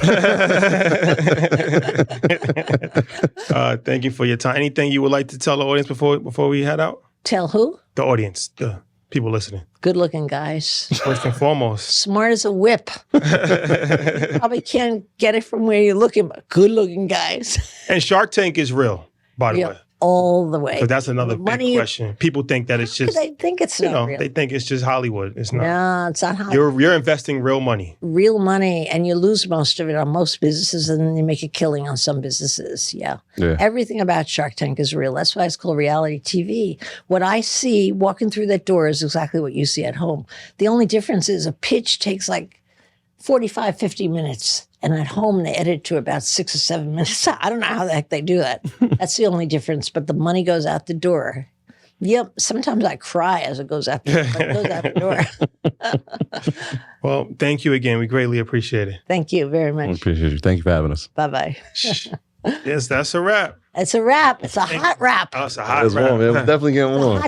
Thank you for your time. Anything you would like to tell the audience before we head out? Tell who? The audience, the people listening. Good-looking guys. First and foremost. Smart as a whip. Probably can't get it from where you're looking, but good-looking guys. And Shark Tank is real, by the way. All the way. So that's another big question. People think that it's just. They think it's not real. They think it's just Hollywood. It's not. No, it's not Hollywood. You're investing real money. Real money, and you lose most of it on most businesses, and then you make a killing on some businesses. Yeah. Everything about Shark Tank is real. That's why it's called reality TV. What I see walking through that door is exactly what you see at home. The only difference is a pitch takes like 45, 50 minutes. And at home, they edit to about 6 or 7 minutes. I don't know how the heck they do that. That's the only difference. But the money goes out the door. Yep. Sometimes I cry as it goes out the door. But it goes out the door. Well, thank you again. We greatly appreciate it. Thank you very much. We appreciate you. Thank you for having us. Bye-bye. Yes, that's a wrap. It's a wrap. It's a hot wrap. Oh, it's a hot It's wrap. warm. It was definitely getting warm.